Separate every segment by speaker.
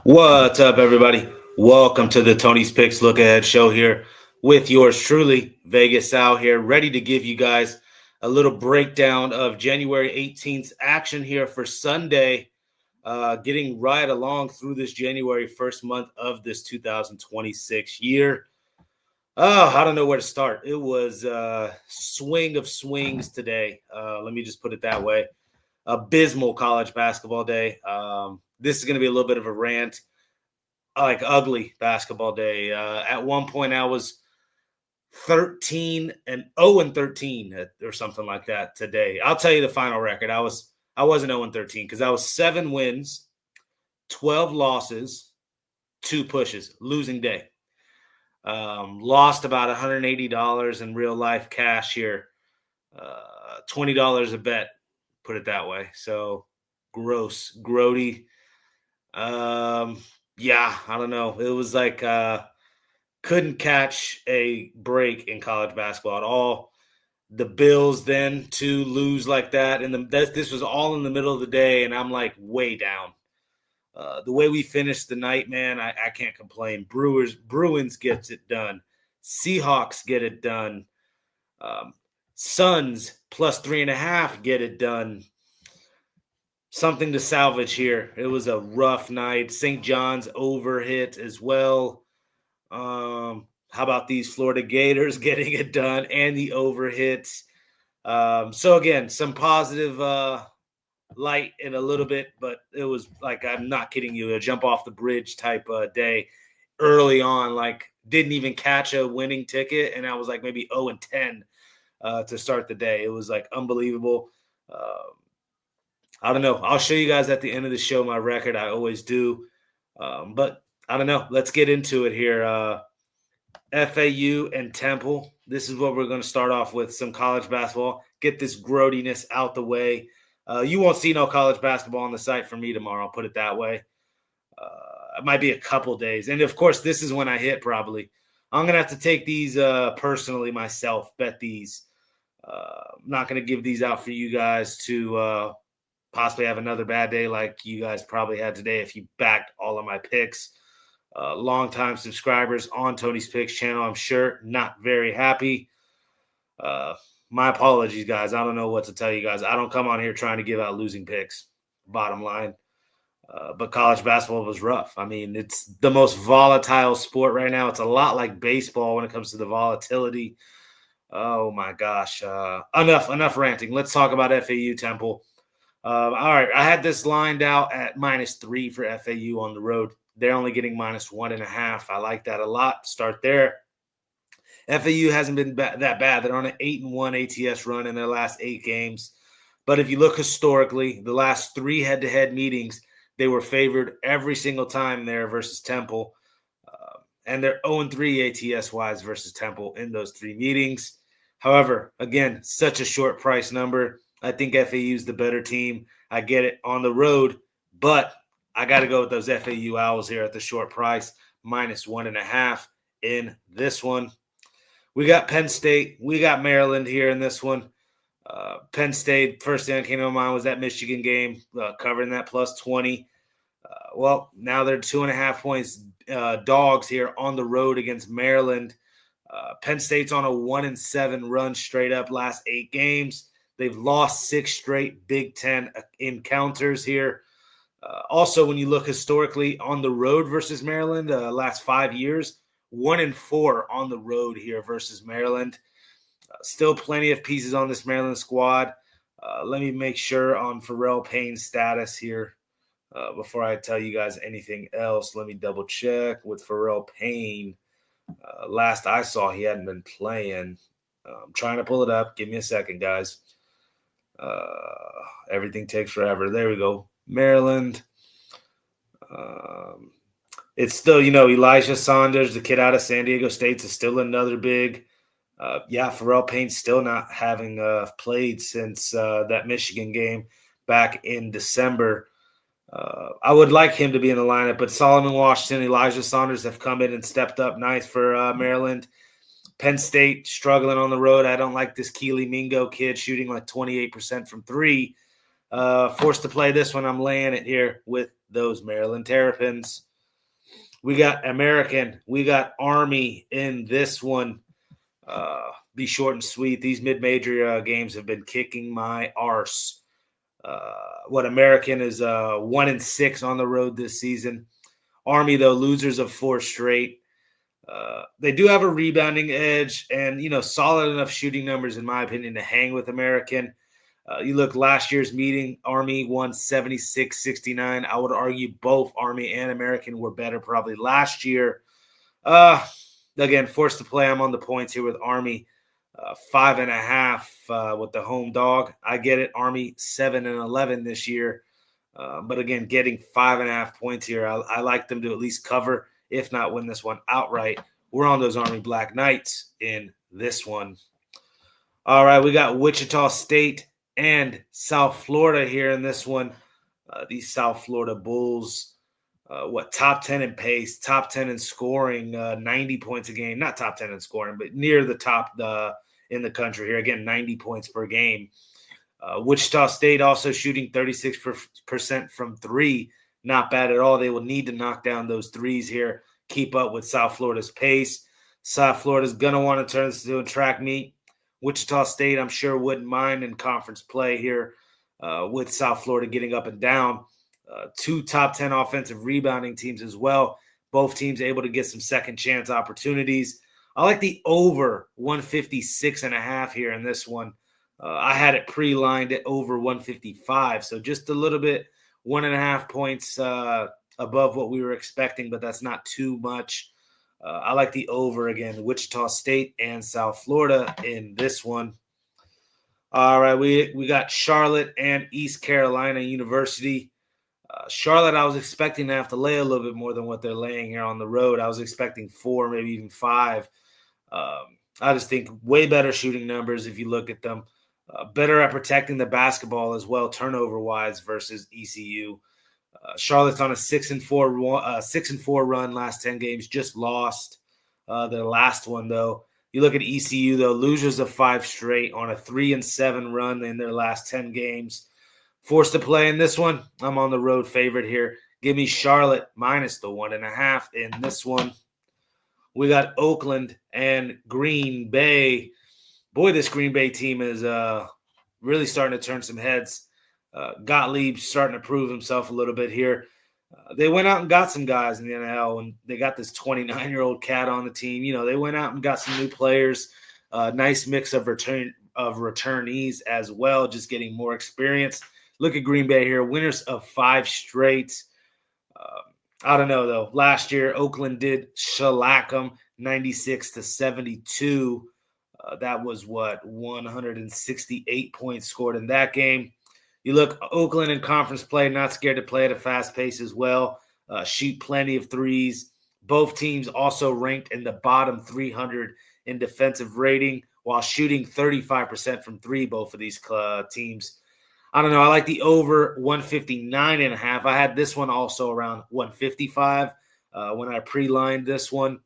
Speaker 1: What's up, everybody? Welcome to the Tony's Picks Look Ahead show here with yours truly, Vegas Al here, ready to give you guys a little breakdown of January 18th action here for Sunday, getting right along through this January 1st month of this 2026 year. Oh, I don't know where to start. It was a swing of swings today. Let me just put it that way. Abysmal college basketball day. This is going to be a little bit of a rant. Like ugly basketball day. At one point, I was 13 and 0 and 13 or something like that today. I'll tell you the final record. I wasn't 0 and 13 because I was 7 wins, 12 losses, 2 pushes, losing day. Lost about $180 in real life cash here. $20 a bet, put it that way. So gross, grody. Yeah, I don't know. It was like couldn't catch a break in college basketball at all. The Bills then to lose like that, and this was all in the middle of the day, and I'm like way down. The way we finished the night, man, I can't complain. Bruins gets it done. Seahawks get it done. Suns plus 3.5 get it done. Something to salvage here. It was a rough night. St. John's overhit as well. How about these Florida Gators getting it done and the overhits? So again, some positive light in a little bit, but it was like, I'm not kidding you, a jump off the bridge type day early on. Like didn't even catch a winning ticket, and I was like maybe 0 and 10 to start the day. It was like unbelievable. I don't know. I'll show you guys at the end of the show my record. I always do. But I don't know. Let's get into it here. FAU and Temple. This is what we're going to start off with, some college basketball. Get this grodiness out the way. You won't see no college basketball on the site for me tomorrow. I'll put it that way. It might be a couple days. And, of course, this is when I hit probably. I'm going to have to take these personally myself, bet these. I'm not going to give these out for you guys to possibly have another bad day like you guys probably had today if you backed all of my picks. Longtime subscribers on Tony's Picks channel, I'm sure, not very happy. My apologies, guys. I don't know what to tell you guys. I don't come on here trying to give out losing picks, bottom line. But college basketball was rough. I mean, it's the most volatile sport right now. It's a lot like baseball when it comes to the volatility. Oh, my gosh. Enough ranting. Let's talk about FAU Temple. All right, I had this lined out at -3 for FAU on the road. They're only getting -1.5. I like that a lot. Start there. FAU hasn't been that bad. They're on an 8-1 ATS run in their last 8 games. But if you look historically, the last 3 head-to-head meetings, they were favored every single time there versus Temple. And they're 0-3 ATS-wise versus Temple in those 3 meetings. However, again, such a short price number. I think FAU is the better team. I get it on the road, but I got to go with those FAU Owls here at the short price, -1.5 in this one. We got Penn State. We got Maryland here in this one. Penn State, first thing that came to my mind was that Michigan game, covering that +20. Well, now they're 2.5 points dogs here on the road against Maryland. Penn State's on a 1-7 run straight up last 8 games. They've lost 6 straight Big Ten encounters here. Also, when you look historically on the road versus Maryland, last 5 years, 1-4 on the road here versus Maryland. Still plenty of pieces on this Maryland squad. Let me make sure on Pharrell Payne's status here before I tell you guys anything else. Let me double check with Pharrell Payne. Last I saw, he hadn't been playing. I'm trying to pull it up. Give me a second, guys. Everything takes forever. There we go. Maryland. It's still, Elijah Saunders, the kid out of San Diego State, is still another big. Pharrell Payne's still not having played since that Michigan game back in December. I would like him to be in the lineup, but Solomon Washington, Elijah Saunders have come in and stepped up nice for Maryland. Penn State struggling on the road. I don't like this Keely Mingo kid shooting like 28% from 3. Forced to play this one. I'm laying it here with those Maryland Terrapins. We got American. We got Army in this one. Be short and sweet. These mid-major games have been kicking my arse. American is 1-6 on the road this season. Army, though, losers of 4 straight. They do have a rebounding edge and, solid enough shooting numbers, in my opinion, to hang with American. You look last year's meeting, Army won 76-69. I would argue both Army and American were better probably last year. Again, forced to play. I'm on the points here with Army. 5.5 with the home dog. I get it. Army 7-11 this year. But again, getting 5.5 points here, I like them to at least cover, if not win this one outright. We're on those Army Black Knights in this one. All right, we got Wichita State and South Florida here in this one. These South Florida Bulls, top 10 in pace, top 10 in scoring, 90 points a game. Not top 10 in scoring, but near the top in the country here. Again, 90 points per game. Wichita State also shooting 36% from 3. Not bad at all. They will need to knock down those threes here, keep up with South Florida's pace. South Florida's going to want to turn this into a track meet. Wichita State, I'm sure, wouldn't mind in conference play here with South Florida getting up and down. 2 top 10 offensive rebounding teams as well. Both teams able to get some second chance opportunities. I like the over 156.5 here in this one. I had it pre-lined at over 155, so just a little bit, 1.5 points above what we were expecting, but that's not too much. I like the over again, Wichita State and South Florida in this one. All right, we got Charlotte and East Carolina University. Charlotte, I was expecting to have to lay a little bit more than what they're laying here on the road. I was expecting 4, maybe even 5. I just think way better shooting numbers if you look at them. Better at protecting the basketball as well, turnover-wise, versus ECU. Charlotte's on a 6-4 run last 10 games, just lost their last one, though. You look at ECU, though, losers of 5 straight on a 3-7 run in their last 10 games. Forced to play in this one. I'm on the road favorite here. Give me Charlotte minus the 1.5 in this one. We got Oakland and Green Bay. Boy, this Green Bay team is really starting to turn some heads. Gottlieb's starting to prove himself a little bit here. They went out and got some guys in the NHL, and they got this 29-year-old cat on the team. They went out and got some new players. Nice mix of returnees as well, just getting more experience. Look at Green Bay here, winners of 5 straight. I don't know, though. Last year, Oakland did shellac them 96-72. That was 168 points scored in that game. You look, Oakland in conference play, not scared to play at a fast pace as well. Shoot plenty of threes. Both teams also ranked in the bottom 300 in defensive rating while shooting 35% from 3, both of these teams. I don't know. I like the over 159.5. I had this one also around 155 when I pre-lined this one.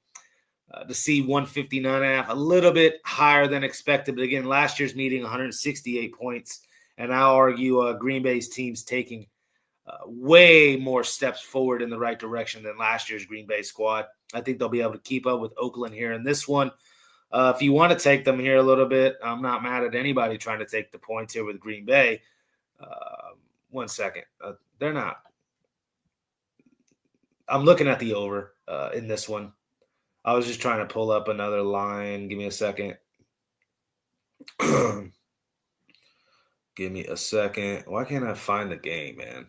Speaker 1: To see 159.5, a little bit higher than expected. But again, last year's meeting, 168 points. And I'll argue Green Bay's team's taking way more steps forward in the right direction than last year's Green Bay squad. I think they'll be able to keep up with Oakland here in this one. If you want to take them here a little bit, I'm not mad at anybody trying to take the points here with Green Bay. 1 second. They're not. I'm looking at the over in this one. I was just trying to pull up another line. Give me a second. Give me a second. Why can't I find the game, man?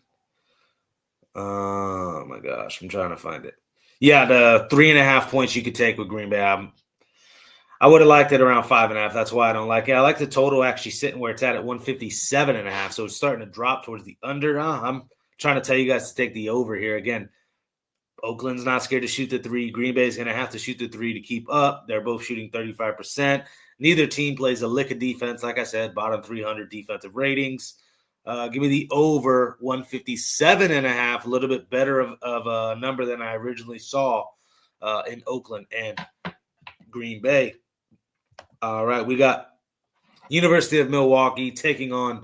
Speaker 1: Oh, my gosh. I'm trying to find it. Yeah, the 3.5 points you could take with Green Bay. I would have liked it around 5.5. That's why I don't like it. I like the total actually sitting where it's at 157.5. So it's starting to drop towards the under. I'm trying to tell you guys to take the over here. Again, Oakland's not scared to shoot the 3. Green Bay's going to have to shoot the 3 to keep up. They're both shooting 35%. Neither team plays a lick of defense. Like I said, bottom 300 defensive ratings. Give me the over 157.5, a little bit better of a number than I originally saw in Oakland and Green Bay. All right, we got University of Milwaukee taking on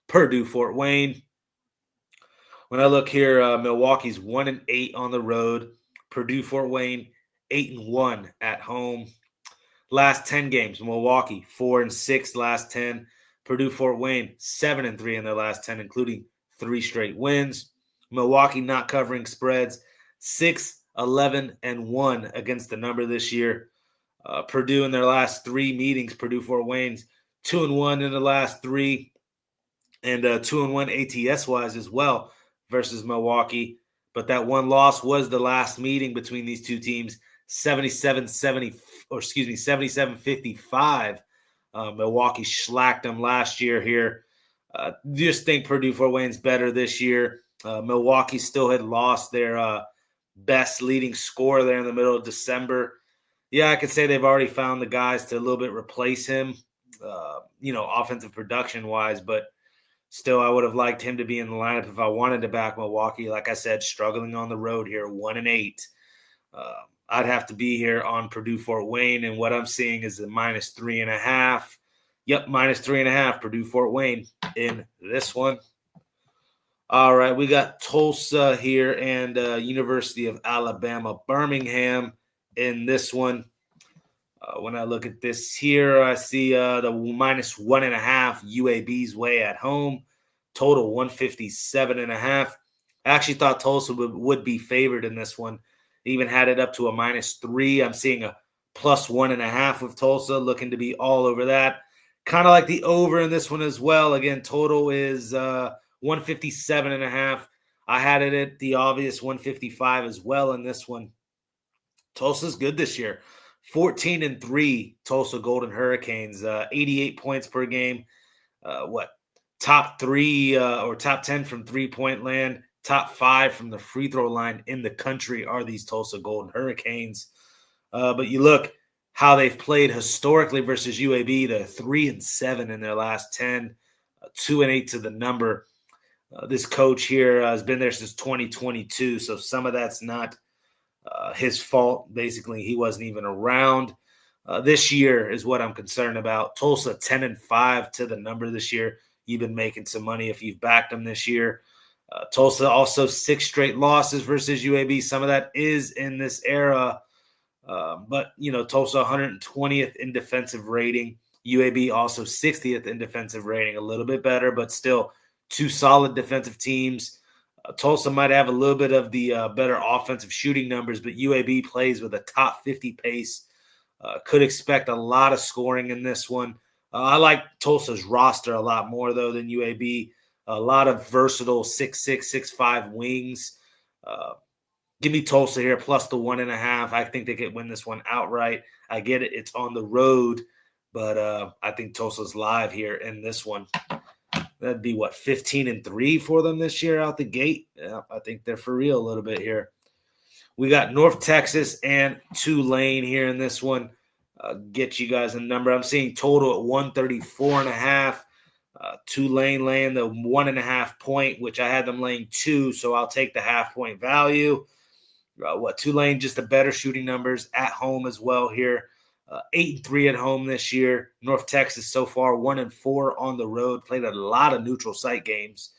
Speaker 1: Purdue Fort Wayne. When I look here, Milwaukee's 1-8 on the road. Purdue Fort Wayne 8-1 at home. Last 10 games, Milwaukee 4-6 last 10. Purdue Fort Wayne 7-3 in their last 10, including 3 straight wins. Milwaukee not covering spreads 6-11-1 against the number this year. Purdue in their last 3 meetings, Purdue Fort Wayne's 2-1 in the last 3, and 2-1 ATS wise as well versus Milwaukee. But that one loss was the last meeting between these two teams, 77-55. Milwaukee shellacked them last year here. Just think Purdue Fort Wayne's better this year. Milwaukee still had lost their best leading scorer there in the middle of December. Yeah, I could say they've already found the guys to a little bit replace him, offensive production wise, but still, I would have liked him to be in the lineup if I wanted to back Milwaukee. Like I said, struggling on the road here, 1-8. I'd have to be here on Purdue Fort Wayne, and what I'm seeing is a -3.5. Yep, -3.5, Purdue Fort Wayne in this one. All right, we got Tulsa here and University of Alabama, Birmingham in this one. When I look at this here, I see the -1.5 UAB's way at home. Total 157.5. I actually thought Tulsa would be favored in this one. Even had it up to a -3. I'm seeing a +1.5 with Tulsa, looking to be all over that. Kind of like the over in this one as well. Again, total is 157.5. I had it at the obvious 155 as well in this one. Tulsa's good this year. 14-3 Tulsa Golden Hurricanes, 88 points per game. Top 3 or top 10 from three-point land, top 5 from the free throw line in the country are these Tulsa Golden Hurricanes. But you look how they've played historically versus UAB. They're 3-7 in their last 10, 2-8 to the number. This coach here has been there since 2022, so some of that's not his fault. Basically, he wasn't even around. This year is what I'm concerned about. Tulsa 10-5 to the number this year. You've been making some money if you've backed them this year. Tulsa also 6 straight losses versus UAB. Some of that is in this era. But, Tulsa 120th in defensive rating. UAB also 60th in defensive rating. A little bit better, but still 2 solid defensive teams. Tulsa might have a little bit of the better offensive shooting numbers, but UAB plays with a top 50 pace. Could expect a lot of scoring in this one. I like Tulsa's roster a lot more, though, than UAB. A lot of versatile 6'6", 6'5" wings. Give me Tulsa here plus the 1.5. I think they could win this one outright. I get it. It's on the road, but I think Tulsa's live here in this one. That'd be 15-3 for them this year out the gate. Yeah, I think they're for real a little bit here. We got North Texas and Tulane here in this one. Get you guys a number. I'm seeing total at 134.5. Tulane laying the 1.5 point, which I had them laying 2, so I'll take the half-point value. Tulane just the better shooting numbers at home as well here. 8-3 at home this year. North Texas so far 1-4 on the road. Played a lot of neutral site games,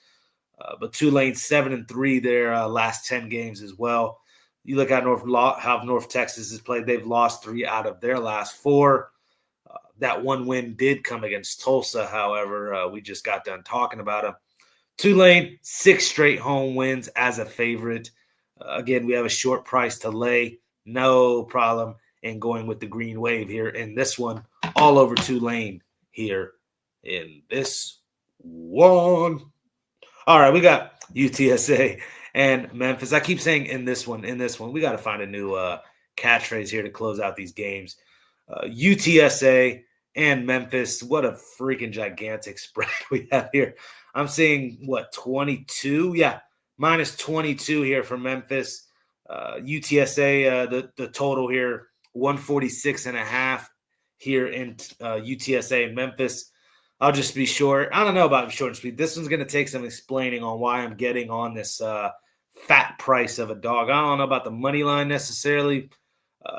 Speaker 1: but Tulane 7-3 their last 10 games as well. You look at how North Texas has played. They've lost 3 out of their last 4. That one win did come against Tulsa, however. We just got done talking about them. Tulane 6 straight home wins as a favorite. Again, we have a short price to lay. No problem in going with the green wave here in this one. All over Tulane here in this one. All right, we got UTSA and Memphis. I keep saying in this one. We got to find a new catchphrase here to close out these games. UTSA and Memphis. What a freaking gigantic spread we have here. I'm seeing, 22? Yeah, -22 here for Memphis. UTSA, the total here, 146.5 here in UTSA and Memphis. I'll just be short. I don't know about short and sweet. This one's going to take some explaining on why I'm getting on this fat price of a dog. I don't know about the money line necessarily,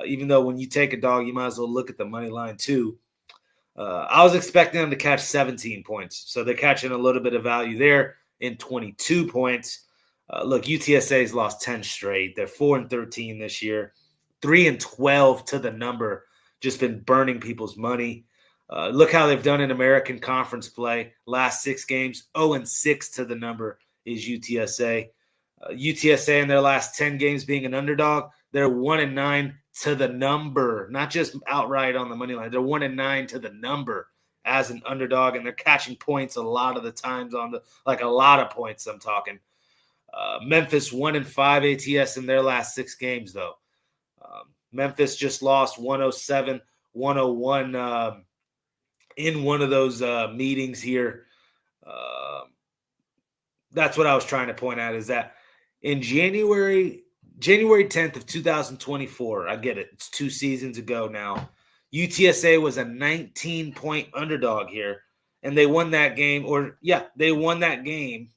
Speaker 1: even though when you take a dog, you might as well look at the money line too. I was expecting them to catch 17 points. So they're catching a little bit of value there in 22 points. Look, UTSA's lost 10 straight. They're 4-13 this year, 3-12 to the number. Just been burning people's money. Look how they've done in American Conference play. Last 6 games, 0-6 to the number is UTSA. UTSA in their last 10 games being an underdog, they're 1-9 to the number, not just outright on the money line. They're 1-9 to the number as an underdog, and they're catching points a lot of the times a lot of points I'm talking. Memphis 1-5 ATS in their last 6 games, though. Memphis just lost 107-101 in one of those meetings here. That's what I was trying to point out, is that in January 10th of 2024, I get it, it's 2 seasons ago now, UTSA was a 19-point underdog here, and they won that game. They won that game.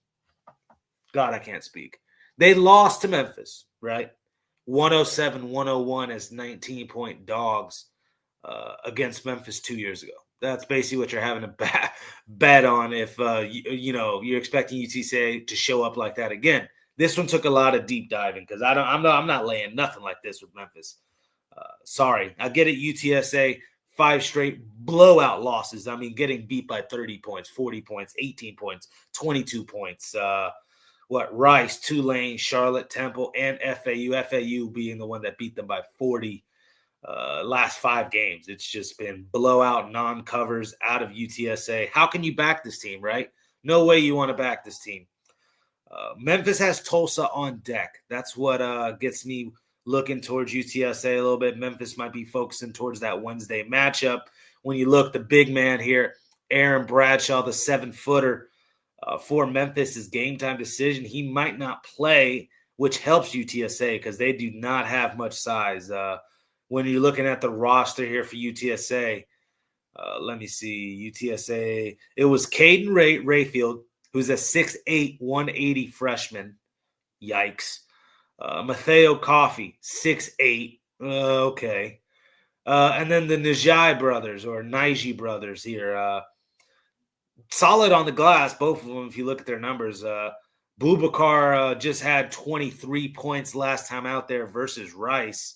Speaker 1: God, I can't speak. They lost to Memphis, right? 107-101 as 19-point dogs against Memphis 2 years ago. That's basically what you're having to bet on if you're expecting UTSA to show up like that again. This one took a lot of deep diving because I'm not laying nothing like this with Memphis. Sorry, I get it. UTSA 5 straight blowout losses. I mean, getting beat by 30 points, 40 points, 18 points, 22 points. Rice, Tulane, Charlotte, Temple, and FAU. FAU being the one that beat them by 40 last 5 games. It's just been blowout non-covers out of UTSA. How can you back this team, right? No way you want to back this team. Memphis has Tulsa on deck. That's what gets me looking towards UTSA a little bit. Memphis might be focusing towards that Wednesday matchup. When you look, the big man here, Aaron Bradshaw, the 7-footer for Memphis, is game time decision. He might not play, which helps UTSA because they do not have much size. When you're looking at the roster here for UTSA, let me see. UTSA, it was Caden Rayfield, who's a 6'8", 180 freshman. Yikes. Mateo Coffey, 6'8". Okay. And then the Nijai brothers here. Solid on the glass, both of them, if you look at their numbers. Boubacar just had 23 points last time out there versus Rice.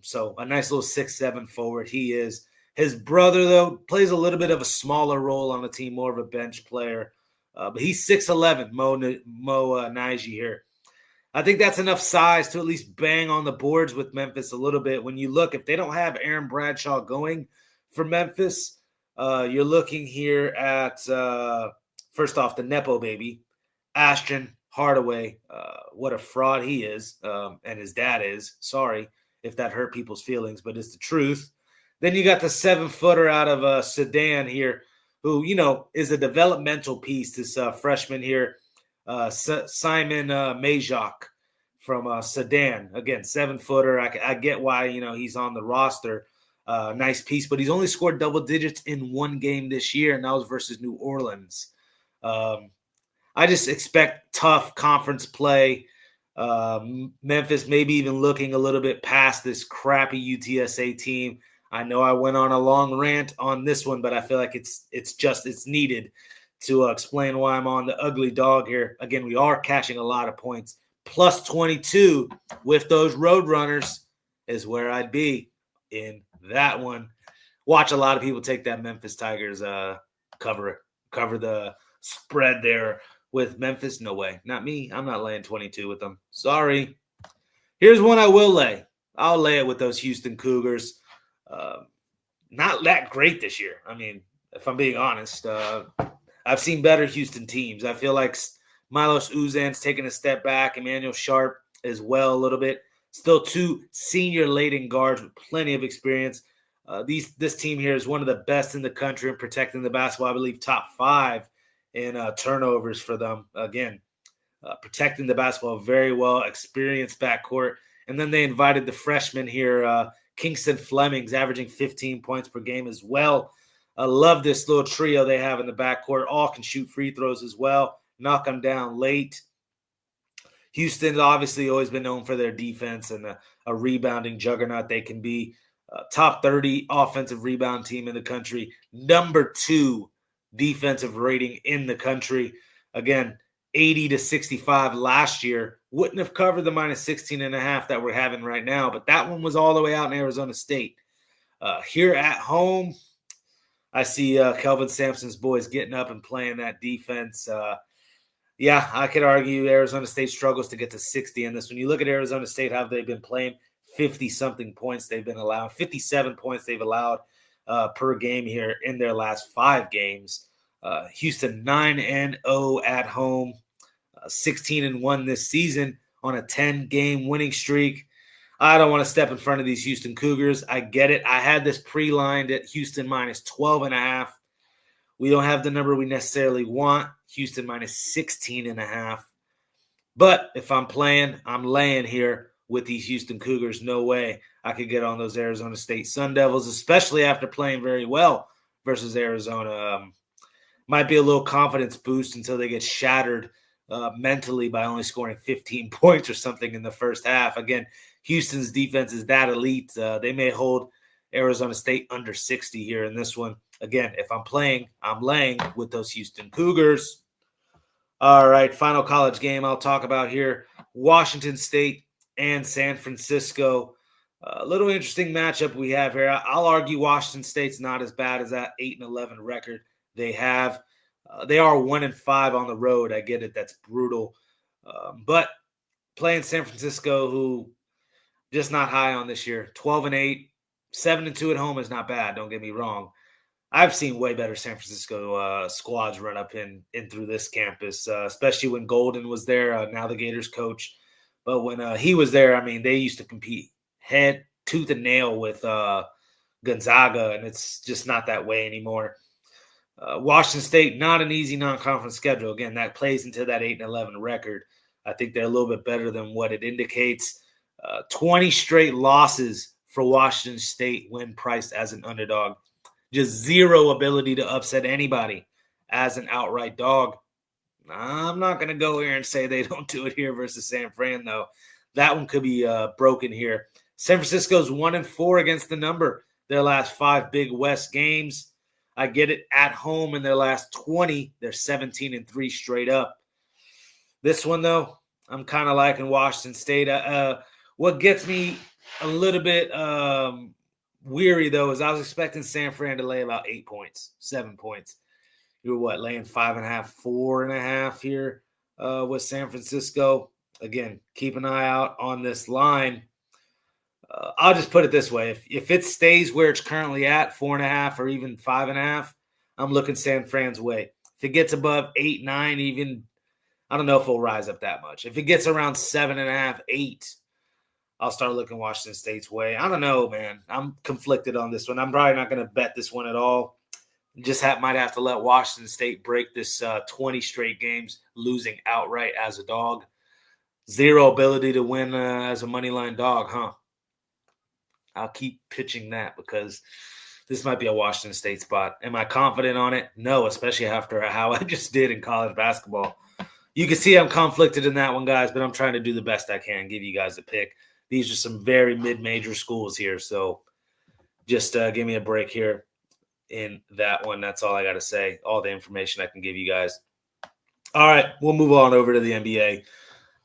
Speaker 1: So a nice little 6'7" forward he is. His brother, though, plays a little bit of a smaller role on the team, more of a bench player. But he's 6'11", Mo Naiji here. I think that's enough size to at least bang on the boards with Memphis a little bit. When you look, if they don't have Aaron Bradshaw going for Memphis, you're looking here at, first off, the Nepo baby, Ashton Hardaway. What a fraud he is, and his dad is. Sorry if that hurt people's feelings, but it's the truth. Then you got the 7-footer out of Sudan here, who, is a developmental piece, this freshman here, Simon Majok from Sudan. Again, 7-footer. I get why, he's on the roster. Nice piece, but he's only scored double digits in 1 game this year, and that was versus New Orleans. I just expect tough conference play. Memphis maybe even looking a little bit past this crappy UTSA team. I know I went on a long rant on this one, but I feel like it's needed to explain why I'm on the ugly dog here. Again, we are catching a lot of points. Plus 22 with those Roadrunners is where I'd be in that one. Watch a lot of people take that Memphis Tigers cover the spread there with Memphis. No way. Not me. I'm not laying 22 with them. Sorry. Here's one I will lay. I'll lay it with those Houston Cougars. Not that great this year. I mean, if I'm being honest, I've seen better Houston teams. I feel like Milos Uzan's taking a step back. Emmanuel Sharp as well a little bit. Still 2 senior-laden guards with plenty of experience. This team here is one of the best in the country in protecting the basketball. I believe top 5 in turnovers for them. Again, protecting the basketball very well, experienced backcourt. And then they invited the freshman here, Kingston Flemings, averaging 15 points per game as well. I love this little trio they have in the backcourt. All can shoot free throws as well, knock them down late. Houston's obviously always been known for their defense and a rebounding juggernaut they can be. Top 30 offensive rebound team in the country. Number 2 defensive rating in the country. Again, 80 to 65 last year. Wouldn't have covered the minus 16.5 that we're having right now, but that one was all the way out in Arizona State. Here at home, I see Kelvin Sampson's boys getting up and playing that defense. Yeah, I could argue Arizona State struggles to get to 60 in this. When you look at Arizona State, how they've been playing, 50-something points they've been allowed, 57 points they've allowed per game here in their last 5 games. Houston 9-0 at home, 16-1 this season on a 10-game winning streak. I don't want to step in front of these Houston Cougars. I get it. I had this pre-lined at Houston minus 12.5. We don't have the number we necessarily want. Houston minus 16.5. But if I'm playing, I'm laying here with these Houston Cougars. No way I could get on those Arizona State Sun Devils, especially after playing very well versus Arizona. Might be a little confidence boost until they get shattered mentally by only scoring 15 points or something in the first half. Again, Houston's defense is that elite. They may hold Arizona State under 60 here in this one. Again, if I'm playing, I'm laying with those Houston Cougars. All right, final college game I'll talk about here. Washington State and San Francisco. A little interesting matchup we have here. I'll argue Washington State's not as bad as that 8-11 record they have. They are 1-5 on the road. I get it. That's brutal. But playing San Francisco, who just not high on this year, 12-8, 7-2 at home is not bad. Don't get me wrong. I've seen way better San Francisco squads run up in through this campus, especially when Golden was there, now the Gators coach. But when he was there, I mean, they used to compete head, tooth, and nail with Gonzaga, and it's just not that way anymore. Washington State, not an easy non-conference schedule. Again, that plays into that 8-11 record. I think they're a little bit better than what it indicates. 20 straight losses for Washington State when priced as an underdog. Just zero ability to upset anybody as an outright dog. I'm not going to go here and say they don't do it here versus San Fran, though. That one could be broken here. San Francisco's 1-4 against the number. Their last 5 Big West games. I get it, at home in their last 20. They're 17-3 straight up. This one, though, I'm kind of liking Washington State. What gets me a little bit weary, though, is I was expecting San Fran to lay about 8 points, 7 points. You were laying 5.5, 4.5 here with San Francisco. Again, keep an eye out on this line. I'll just put it this way. If it stays where it's currently at, 4.5 or even 5.5, I'm looking San Fran's way. If it gets above 8, 9, even, I don't know if it'll rise up that much. If it gets around 7.5, 8, I'll start looking Washington State's way. I don't know, man. I'm conflicted on this one. I'm probably not going to bet this one at all. Just might have to let Washington State break this 20 straight games, losing outright as a dog. Zero ability to win as a moneyline dog, huh? I'll keep pitching that because this might be a Washington State spot. Am I confident on it? No, especially after how I just did in college basketball. You can see I'm conflicted in that one, guys, but I'm trying to do the best I can, give you guys a pick. These are some very mid-major schools here, so just give me a break here in that one. That's all I got to say, all the information I can give you guys. All right, we'll move on over to the NBA,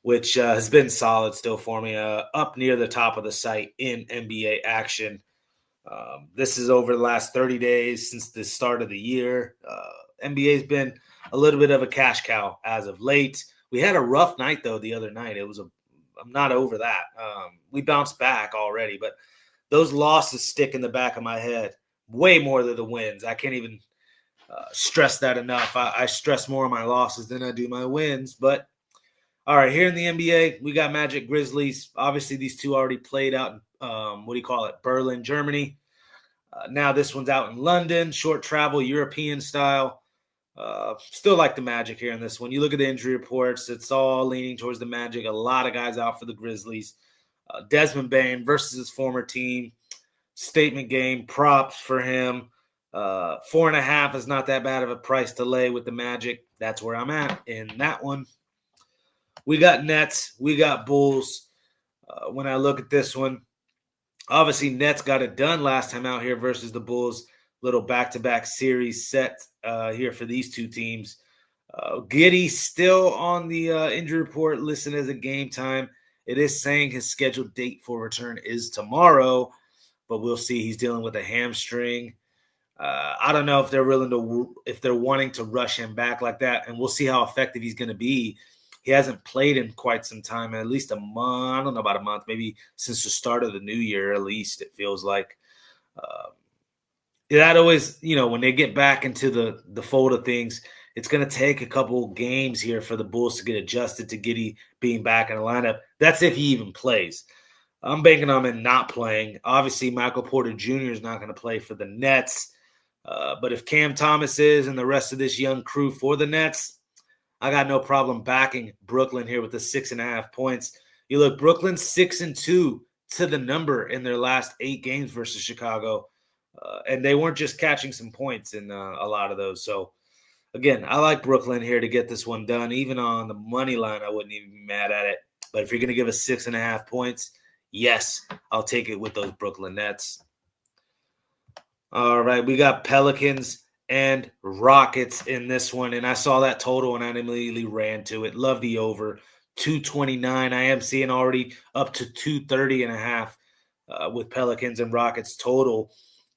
Speaker 1: which has been solid still for me, up near the top of the site in NBA action. This is over the last 30 days since the start of the year. NBA's been a little bit of a cash cow as of late. We had a rough night, though, the other night. I'm not over that. We bounced back already, but those losses stick in the back of my head way more than the wins. I can't even stress that enough. I stress more on my losses than I do my wins. But, all right, here in the NBA, we got Magic Grizzlies. Obviously, these two already played out in, Berlin, Germany. Now this one's out in London, short travel, European style. Still like the Magic here in this one. You look at the injury reports, it's all leaning towards the Magic. A lot of guys out for the Grizzlies. Desmond Bane versus his former team. Statement game, props for him. 4.5 is not that bad of a price to lay with the Magic. That's where I'm at in that one. We got Nets. We got Bulls. When I look at this one, obviously Nets got it done last time out here versus the Bulls. Little back-to-back series set here for these two teams. Giddey still on the injury report, listed as a game time. It is saying his scheduled date for return is tomorrow, but we'll see. He's dealing with a hamstring. I don't know if they're wanting to rush him back like that, and we'll see how effective he's going to be. He hasn't played in quite some time, at least a month. I don't know about a month, maybe since the start of the new year. At least it feels like. That always, when they get back into the fold of things, it's going to take a couple games here for the Bulls to get adjusted to Giddey being back in the lineup. That's if he even plays. I'm banking on him not playing. Obviously, Michael Porter Jr. is not going to play for the Nets. But if Cam Thomas is and the rest of this young crew for the Nets, I got no problem backing Brooklyn here with the 6.5 points. You look, Brooklyn 6-2 to the number in their last 8 games versus Chicago. And they weren't just catching some points in a lot of those. So, again, I like Brooklyn here to get this one done. Even on the money line, I wouldn't even be mad at it. But if you're going to give us 6.5 points, yes, I'll take it with those Brooklyn Nets. All right, we got Pelicans and Rockets in this one. And I saw that total and I immediately ran to it. Love the over. 229. I am seeing already up to 230.5 with Pelicans and Rockets total.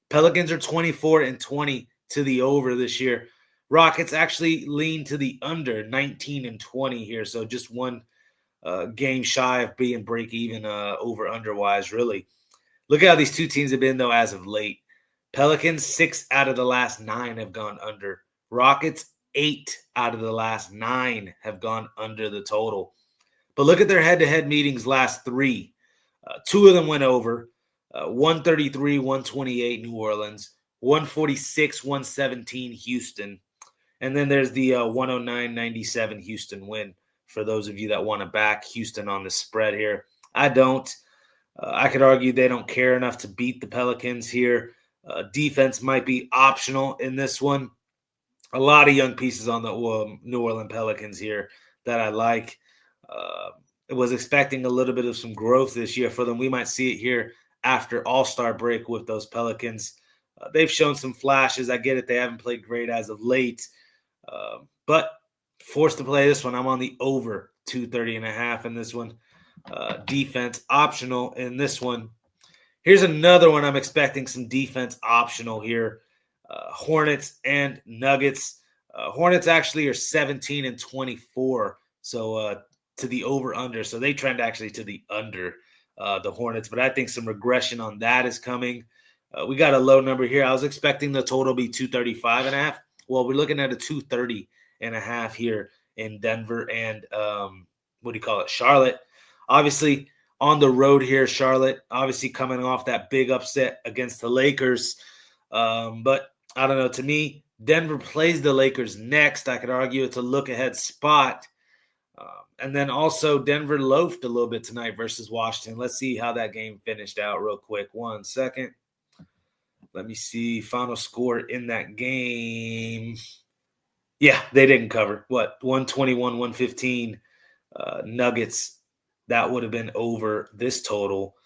Speaker 1: Pelicans are 24-20 to the over this year. Rockets actually lean to the under, 19-20 here. So just one game shy of being break even over-under wise, really. Look at how these two teams have been, though, as of late. Pelicans, 6 out of the last 9 have gone under. Rockets, 8 out of the last 9 have gone under the total. But look at their head-to-head meetings last 3. 2 of them went over. 133-128 New Orleans, 146-117 Houston, and then there's the 109-97 Houston win for those of you that want to back Houston on the spread here. I don't. I could argue they don't care enough to beat the Pelicans here. Defense might be optional in this one. A lot of young pieces on the New Orleans Pelicans here that I like. I was expecting a little bit of some growth this year for them. We might see it here after All-Star break with those Pelicans. They've shown some flashes. I get it. They haven't played great as of late. But forced to play this one. I'm on the over 230.5 in this one. Defense optional in this one. Here's another one I'm expecting some defense optional here. Hornets and Nuggets. Hornets actually are 17-24. So to the over-under. So they trend actually to the under. The Hornets, but I think some regression on that is coming. We got a low number here. I was expecting the total to be 235.5. Well, we're looking at a 230.5 here in Denver and Charlotte. Obviously on the road here, Charlotte, obviously coming off that big upset against the Lakers. But I don't know. To me, Denver plays the Lakers next. I could argue it's a look-ahead spot. And then also Denver loafed a little bit tonight versus Washington. Let's see how that game finished out real quick. 1 second. Let me see. Final score in that game. Yeah, they didn't cover. 121-115 Nuggets. That would have been over this total.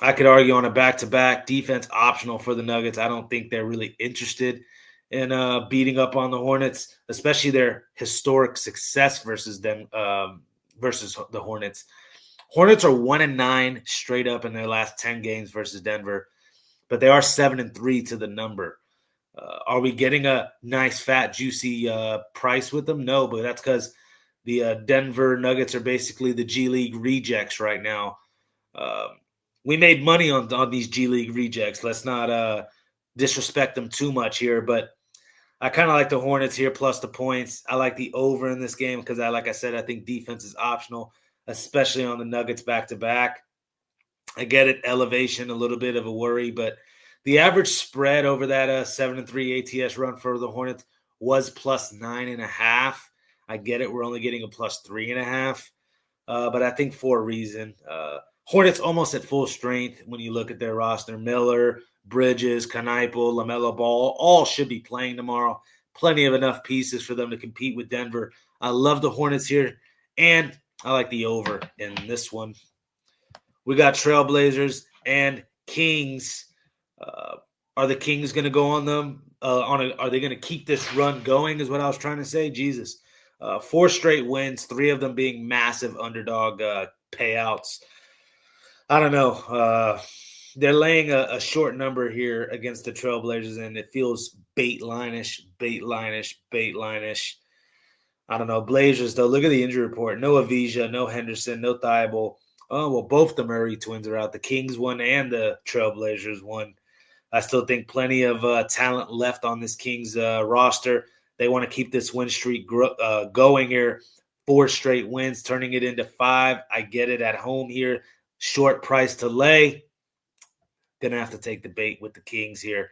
Speaker 1: I could argue on a back-to-back defense optional for the Nuggets. I don't think they're really interested in beating up on the Hornets, especially their historic success versus them versus the Hornets. Hornets are 1-9 straight up in their last 10 games versus Denver, but they are 7-3 to the number. Are we getting a nice, fat, juicy price with them? No, but that's because the Denver Nuggets are basically the G League rejects right now. We made money on these G League rejects. Let's not disrespect them too much here, but I kind of like the Hornets here plus the points. I like the over in this game because, like I said, I think defense is optional, especially on the Nuggets back-to-back. I get it, elevation, a little bit of a worry, but the average spread over that 7-3 ATS run for the Hornets was plus 9.5. I get it. We're only getting a plus 3.5, but I think for a reason. Hornets almost at full strength when you look at their roster. Miller, Bridges, Knievel, LaMelo Ball, all should be playing tomorrow. Plenty of enough pieces for them to compete with Denver. I love the Hornets here, and I like the over in this one. We got Trailblazers and Kings. Are the Kings going to go on them? Are they going to keep this run going is what I was trying to say. Jesus. 4 straight wins, 3 of them being massive underdog payouts. I don't know. They're laying a short number here against the Trailblazers, and it feels bait line-ish. I don't know. Blazers, though, look at the injury report. No Avija, no Henderson, no Thibault. Oh, well, both the Murray twins are out. The Kings won and the Trailblazers won. I still think plenty of talent left on this Kings roster. They want to keep this win streak going here. 4 straight wins, turning it into 5. I get it at home here. Short price to lay. Going to have to take the bait with the Kings here.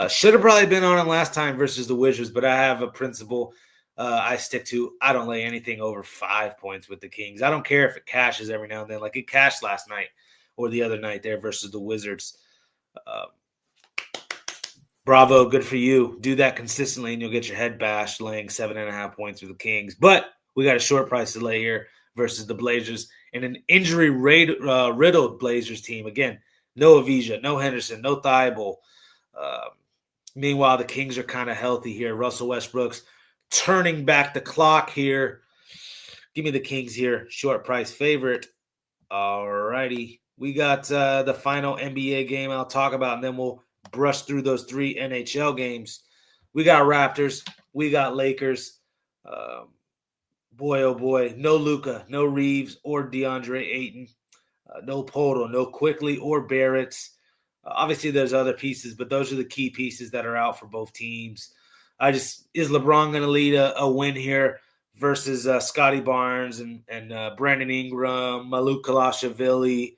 Speaker 1: Should have probably been on them last time versus the Wizards, but I have a principle I stick to. I don't lay anything over 5 points with the Kings. I don't care if it cashes every now and then, like it cashed last night or the other night there versus the Wizards. Bravo, good for you. Do that consistently, and you'll get your head bashed laying 7.5 points with the Kings. But we got a short price to lay here versus the Blazers and an injury-riddled Blazers team. Again, no Avija, no Henderson, no Thibault. Meanwhile, the Kings are kind of healthy here. Russell Westbrook's turning back the clock here. Give me the Kings here. Short price favorite. All righty. We got the final NBA game I'll talk about, and then we'll brush through those 3 NHL games. We got Raptors. We got Lakers. Boy, oh boy. No Luka, no Reeves or DeAndre Ayton. No Poto, no Quickly or Barrett. Obviously, there's other pieces, but those are the key pieces that are out for both teams. Is LeBron going to lead a win here versus Scotty Barnes and Brandon Ingram, Malou Kalashvili?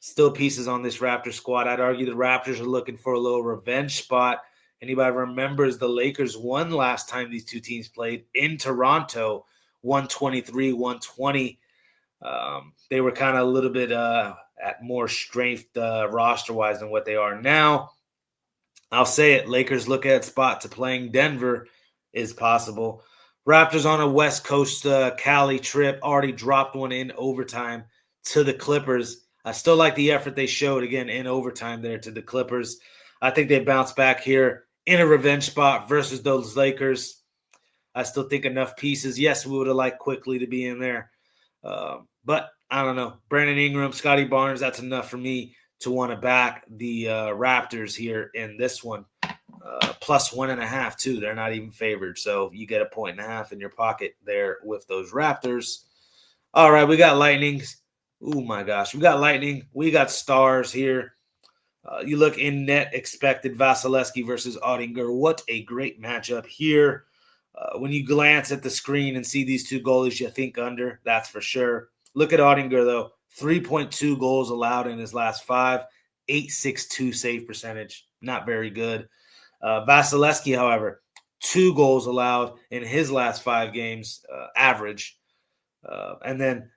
Speaker 1: Still pieces on this Raptors squad. I'd argue the Raptors are looking for a little revenge spot. Anybody remembers the Lakers won last time these two teams played in Toronto, 123-120. They were kind of a little bit at more strength roster-wise than what they are now. I'll say it, Lakers look at spot to playing Denver is possible. Raptors on a West Coast Cali trip, already dropped one in overtime to the Clippers. I still like the effort they showed, again, in overtime there to the Clippers. I think they bounce back here in a revenge spot versus those Lakers. I still think enough pieces. Yes, we would have liked Quickly to be in there. But I don't know. Brandon Ingram, Scotty Barnes, that's enough for me to want to back the Raptors here in this one. Plus 1.5, too. They're not even favored. So you get 1.5 in your pocket there with those Raptors. All right, we got Lightnings. Oh, my gosh. We got Lightning. We got Stars here. You look in net expected Vasilevsky versus Oettinger. What a great matchup here. When you glance at the screen and see these two goalies, you think under. That's for sure. Look at Oettinger, though. 3.2 goals allowed in his last 5. 8.62 save percentage. Not very good. Vasilevsky, however, 2 goals allowed in his last 5 games, average. And then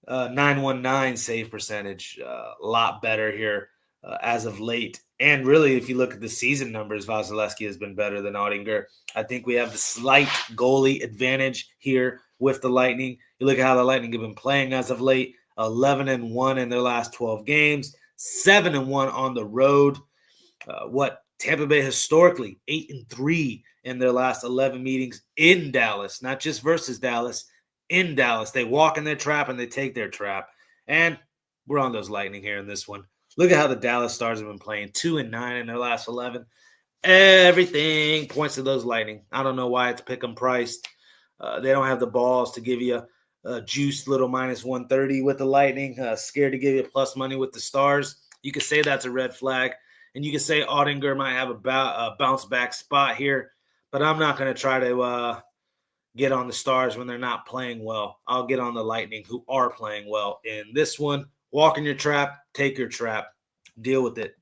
Speaker 1: 9.19 save percentage. A lot better here as of late. And really, if you look at the season numbers, Vasilevsky has been better than Oettinger. I think we have the slight goalie advantage here with the Lightning. You look at how the Lightning have been playing as of late. 11-1 in their last 12 games. 7-1 on the road. Tampa Bay historically 8-3 in their last 11 meetings in Dallas, not just versus Dallas, in Dallas. They walk in their trap and they take their trap. And we're on those Lightning here in this one. Look at how the Dallas Stars have been playing. 2-9 in their last 11. Everything points to those Lightning. I don't know why it's pick 'em priced. They don't have the balls to give you a juiced little minus 130 with the Lightning. Scared to give you plus money with the Stars. You could say that's a red flag. And you can say Oettinger might have a bounce back spot here. But I'm not going to try to get on the Stars when they're not playing well. I'll get on the Lightning who are playing well in this one. Walk in your trap, take your trap, deal with it.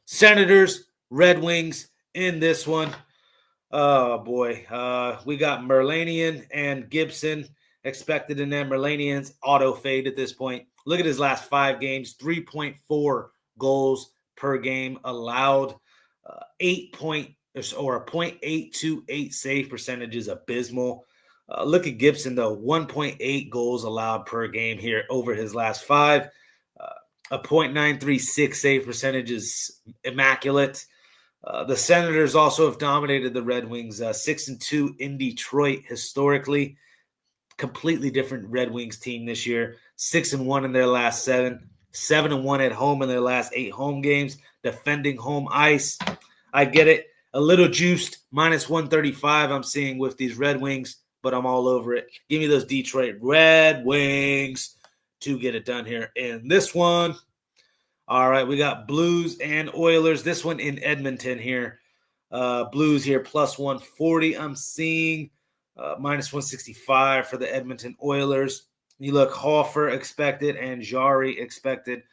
Speaker 1: Senators, Red Wings in this one. Oh, boy. We got Merlanian and Gibson expected in them. Merlanian's auto fade at this point. Look at his last 5 games, 3.4 goals per game allowed. 0.828 save percentage is abysmal. Look at Gibson, though. 1.8 goals allowed per game here over his last 5. A .936 save percentage is immaculate. The Senators also have dominated the Red Wings, 6-2 in Detroit historically. Completely different Red Wings team this year. 6-1 in their last 7, 7-1 at home in their last 8 home games, defending home ice. I get it. A little juiced, minus 135 I'm seeing with these Red Wings, but I'm all over it. Give me those Detroit Red Wings to get it done here in this one. All right, we got Blues and Oilers. This one in Edmonton here. Blues here plus 140 I'm seeing. Minus 165 for the Edmonton Oilers. You look Hofer expected and Jari expected.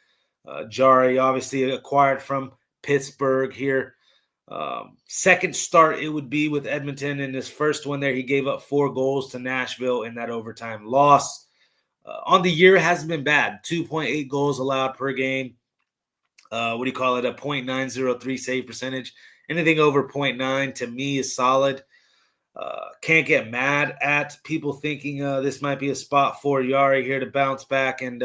Speaker 1: Jari obviously acquired from Pittsburgh here. Second start it would be with Edmonton. In his first one there, he gave up 4 goals to Nashville in that overtime loss. On the year, it hasn't been bad. 2.8 goals allowed per game. A .903 save percentage. Anything over 0.9 to me is solid. Can't get mad at people thinking this might be a spot for Jari here to bounce back and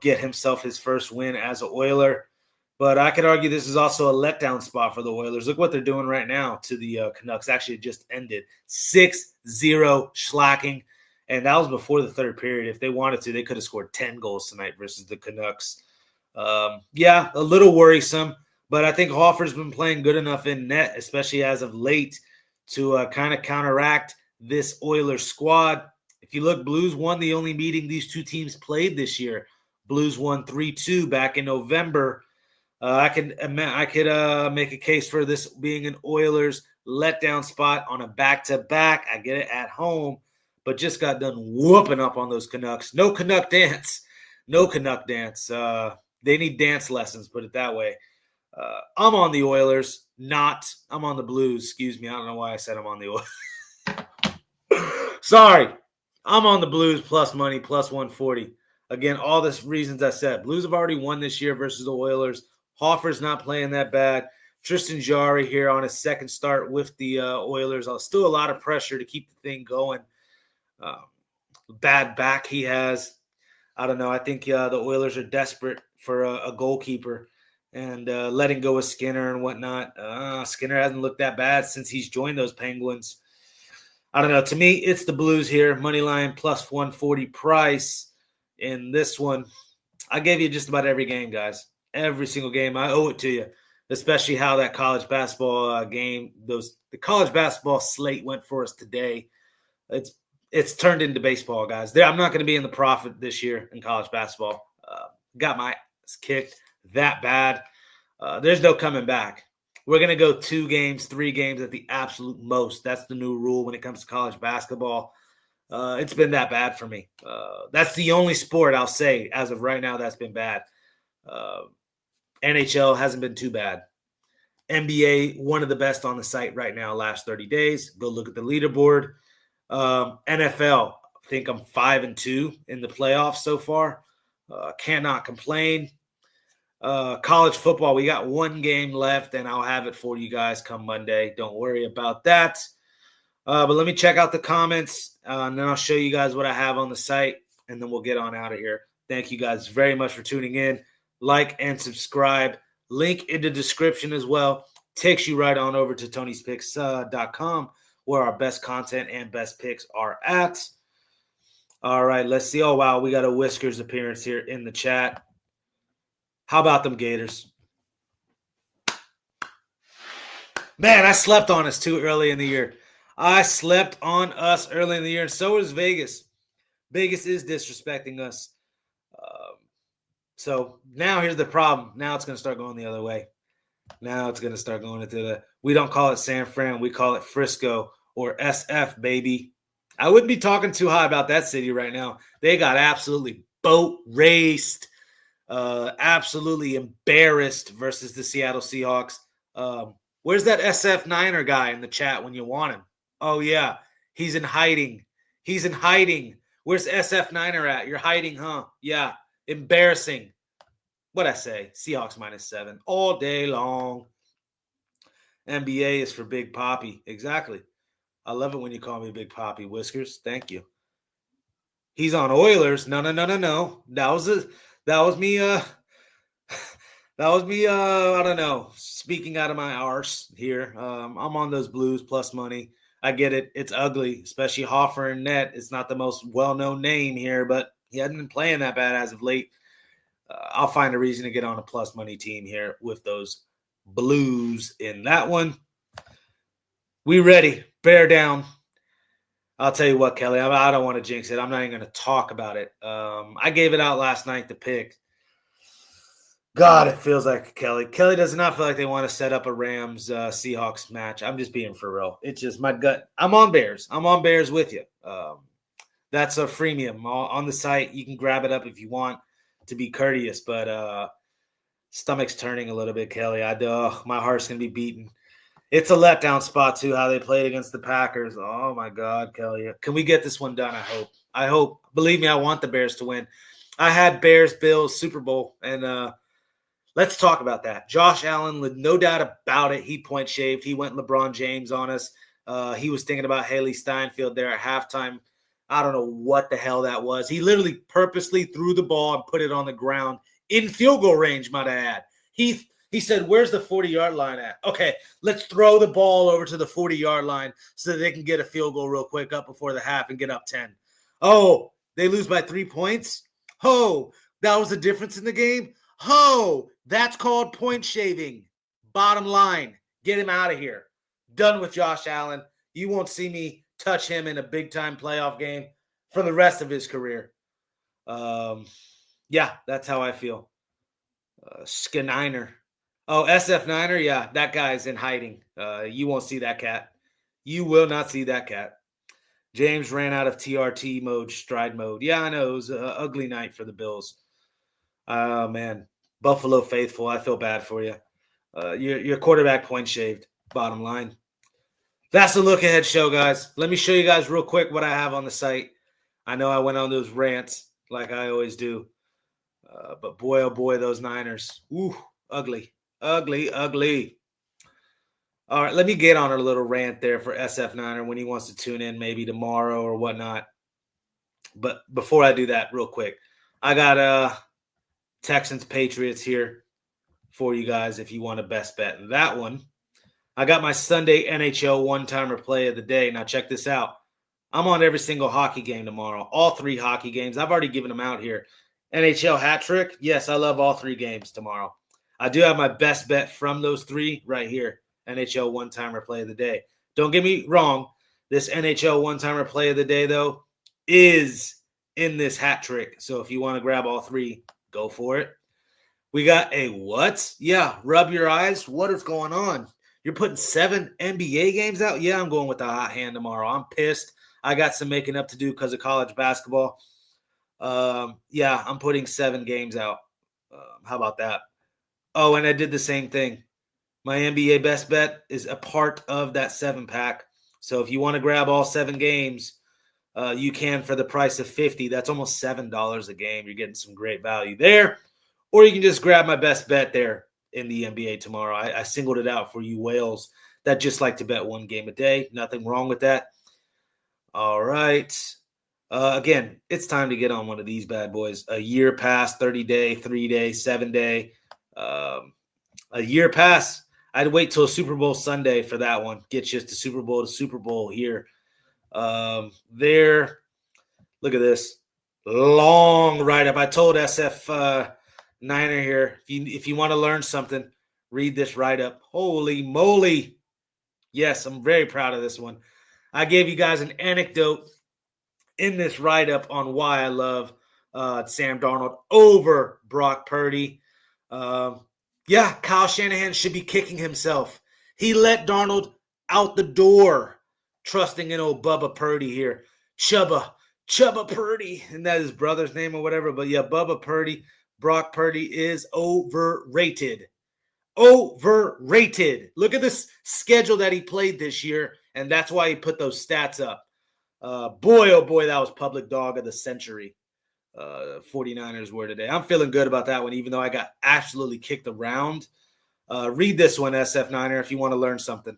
Speaker 1: get himself his first win as an Oiler. But I could argue this is also a letdown spot for the Oilers. Look what they're doing right now to the Canucks. Actually, it just ended 6-0 schlacking, and that was before the third period. If they wanted to, they could have scored 10 goals tonight versus the Canucks. A little worrisome, but I think Hofer's been playing good enough in net, especially as of late, to kind of counteract this Oilers squad. If you look, Blues won the only meeting these two teams played this year. Blues won 3-2 back in November. I could make a case for this being an Oilers letdown spot on a back-to-back. I get it at home, but just got done whooping up on those Canucks. No Canuck dance. No Canuck dance. They need dance lessons, put it that way. I'm on the Oilers, I'm on the Blues. Excuse me. I don't know why I said I'm on the Oilers. Sorry. I'm on the Blues plus money, plus 140. Again, all the reasons I said. Blues have already won this year versus the Oilers. Hofer's not playing that bad. Tristan Jarry here on his second start with the Oilers. Still a lot of pressure to keep the thing going. Bad back he has. I don't know. I think the Oilers are desperate for a goalkeeper and letting go of Skinner and whatnot. Skinner hasn't looked that bad since he's joined those Penguins. I don't know. To me, it's the Blues here. Money line plus 140 price in this one. I gave you just about every game, guys. Every single game. I owe it to you, especially how that college basketball game, the college basketball slate went for us today. It's turned into baseball, guys. I'm not going to be in the profit this year in college basketball. Got my ass kicked that bad. There's no coming back. We're going to go 2 games, 3 games at the absolute most. That's the new rule when it comes to college basketball. It's been that bad for me. That's the only sport I'll say as of right now that's been bad. NHL hasn't been too bad. NBA, one of the best on the site right now last 30 days. Go look at the leaderboard. NFL, I think I'm 5-2 in the playoffs so far. Cannot complain. College football, we got 1 game left, and I'll have it for you guys come Monday. Don't worry about that. But let me check out the comments, and then I'll show you guys what I have on the site, and then we'll get on out of here. Thank you guys very much for tuning in. Like and subscribe. Link in the description as well. Takes you right on over to Tony'sPicks.com, where our best content and best picks are at. All right, let's see. Oh, wow, we got a Whiskers appearance here in the chat. How about them Gators? Man, I slept on us too early in the year. I slept on us early in the year, and so is Vegas. Vegas is disrespecting us. So now here's the problem. Now it's going to start going the other way. Now it's going to start going into we don't call it San Fran. We call it Frisco or SF, baby. I wouldn't be talking too high about that city right now. They got absolutely boat raced, absolutely embarrassed versus the Seattle Seahawks. Where's that SF Niner guy in the chat when you want him? Oh, yeah. He's in hiding. He's in hiding. Where's SF Niner at? You're hiding, huh? Yeah. Embarrassing. What'd I say? Seahawks -7 all day long. NBA is for Big Poppy. Exactly. I love it when you call me Big Poppy, Whiskers. Thank you. He's on Oilers. No. That was me. That was me. I don't know. Speaking out of my arse here. I'm on those Blues plus money. I get it. It's ugly, especially Hoffer and net. It's not the most well-known name here, but he hasn't been playing that bad as of late. I'll find a reason to get on a plus money team here with those Blues in that one. We ready. Bear down. I'll tell you what, Kelly. I don't want to jinx it. I'm not even going to talk about it. I gave it out last night to pick. God, it feels like Kelly. Kelly does not feel like they want to set up a Rams Seahawks match. I'm just being for real. It's just my gut. I'm on Bears. I'm on Bears with you. That's a freemium on the site. You can grab it up if you want to be courteous, but stomach's turning a little bit, Kelly. My heart's gonna be beating. It's a letdown spot too. How they played against the Packers. Oh my God, Kelly. Can we get this one done? I hope. Believe me, I want the Bears to win. I had Bears Bills Super Bowl, and let's talk about that. Josh Allen, no doubt about it. He point shaved. He went LeBron James on us. He was thinking about Haley Steinfeld there at halftime. I don't know what the hell that was. He literally purposely threw the ball and put it on the ground in field goal range, might I add. He said, where's the 40-yard line at? Okay, let's throw the ball over to the 40-yard line so that they can get a field goal real quick up before the half and get up 10. Oh, they lose by 3 points? Oh, that was the difference in the game? Oh, that's called point shaving. Bottom line, get him out of here. Done with Josh Allen. You won't see me touch him in a big-time playoff game for the rest of his career. Yeah, that's how I feel. Skininer. Oh, SF Niner? Yeah, that guy's in hiding. You won't see that cat. You will not see that cat. James ran out of TRT mode, stride mode. Yeah, I know. It was an ugly night for the Bills. Oh, man. Buffalo faithful, I feel bad for you. Your quarterback point shaved, bottom line. That's the look ahead show, guys. Let me show you guys real quick what I have on the site. I know I went on those rants like I always do. But boy, oh boy, those Niners. Ooh, ugly. Ugly, ugly. All right, let me get on a little rant there for SF Niner when he wants to tune in maybe tomorrow or whatnot. But before I do that, real quick, I got Texans Patriots here for you guys if you want a best bet. And that one, I got my Sunday NHL one-timer play of the day. Now check this out. I'm on every single hockey game tomorrow, all 3 hockey games. I've already given them out here. NHL hat trick. Yes, I love all 3 games tomorrow. I do have my best bet from those 3 right here. NHL one-timer play of the day. Don't get me wrong. This NHL one-timer play of the day, though, is in this hat trick. So if you want to grab all 3, go for it. We got a what? Yeah, rub your eyes. What is going on? You're putting 7 NBA games out? Yeah, I'm going with the hot hand tomorrow. I'm pissed. I got some making up to do because of college basketball. Yeah, I'm putting 7 games out. How about that? Oh, and I did the same thing. My NBA best bet is a part of that 7-pack. So if you want to grab all 7 games, you can for the price of $50. That's almost $7 a game. You're getting some great value there. Or you can just grab my best bet there in the NBA tomorrow. I singled it out for you whales that just like to bet 1 game a day. Nothing wrong with that. All right. Again, it's time to get on one of these bad boys. A year pass, 30-day, 3-day, 7-day. A year pass. I'd wait till Super Bowl Sunday for that one. Get you to Super Bowl here. There. Look at this. Long write-up. I told SF Niner here, if you want to learn something, read this write-up. Holy moly. Yes, I'm very proud of this one. I gave you guys an anecdote in this write-up on why I love Sam Darnold over Brock Purdy. Yeah, Kyle Shanahan should be kicking himself. He let Darnold out the door, trusting in old Bubba Purdy here. Chubba Purdy. Isn't that his brother's name or whatever? But yeah, Bubba Purdy. Brock Purdy is overrated. Overrated. Look at this schedule that he played this year, and that's why he put those stats up. Boy, oh boy, that was public dog of the century. 49ers were today. I'm feeling good about that one, even though I got absolutely kicked around. Read this one, SF Niner, if you want to learn something.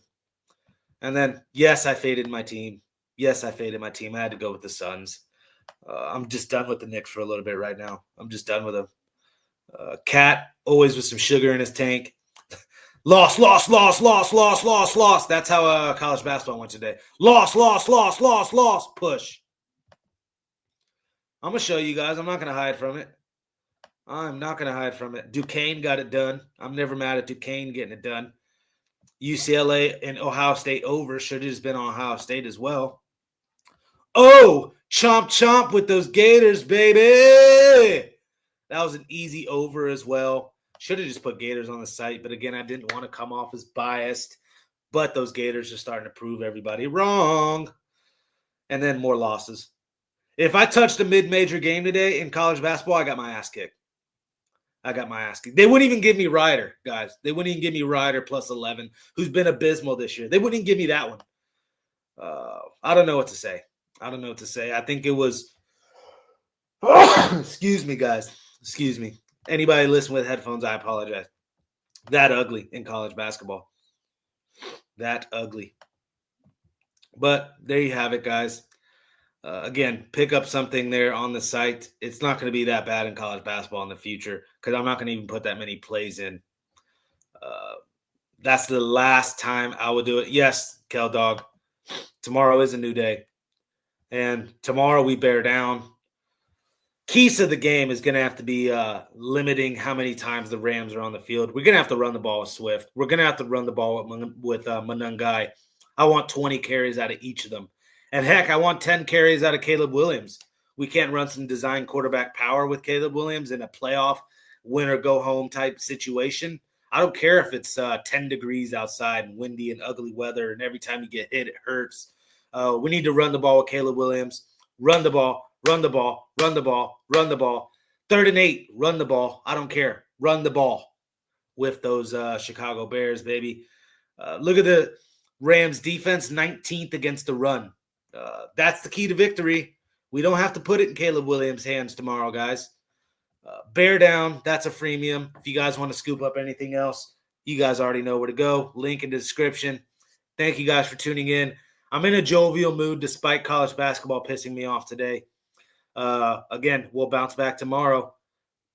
Speaker 1: And then, yes, I faded my team. I had to go with the Suns. I'm just done with the Knicks for a little bit right now. I'm just done with them. Cat, always with some sugar in his tank. Loss. That's how college basketball went today. Loss. Push. I'm going to show you guys. I'm not going to hide from it. Duquesne got it done. I'm never mad at Duquesne getting it done. UCLA and Ohio State over. Should have just been on Ohio State as well. Oh, chomp with those Gators, baby. That was an easy over as well. Should have just put Gators on the site, but again, I didn't want to come off as biased. But those Gators are starting to prove everybody wrong. And then more losses. If I touched a mid-major game today in college basketball, I got my ass kicked. They wouldn't even give me Ryder, guys. They wouldn't even give me Ryder plus 11, who's been abysmal this year. They wouldn't even give me that one. I don't know what to say. I think it was excuse me, guys. Excuse me. Anybody listening with headphones, I apologize. That ugly in college basketball. That ugly. But there you have it, guys. Again, pick up something there on the site. It's not going to be that bad in college basketball in the future because I'm not going to even put that many plays in. That's the last time I will do it. Yes, Kel Dog. Tomorrow is a new day. And tomorrow we bear down. Keys to the game is going to have to be limiting how many times the Rams are on the field. We're going to have to run the ball with Swift. We're going to have to run the ball with Monangai. I want 20 carries out of each of them. And heck, I want 10 carries out of Caleb Williams. We can't run some design quarterback power with Caleb Williams in a playoff win or go home type situation. I don't care if it's 10 degrees outside and windy and ugly weather, and every time you get hit, it hurts. We need to run the ball with Caleb Williams. Run the ball. 3rd and 8, run the ball. I don't care. Run the ball with those Chicago Bears, baby. Look at the Rams defense, 19th against the run. That's the key to victory. We don't have to put it in Caleb Williams' hands tomorrow, guys. Bear down. That's a freemium. If you guys want to scoop up anything else, you guys already know where to go. Link in the description. Thank you guys for tuning in. I'm in a jovial mood despite college basketball pissing me off today. Again, we'll bounce back tomorrow.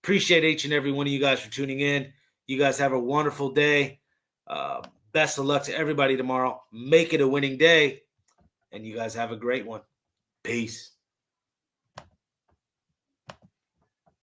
Speaker 1: Appreciate each and every one of you guys for tuning in. You guys have a wonderful day. Best of luck to everybody tomorrow. Make it a winning day. And you guys have a great one. Peace.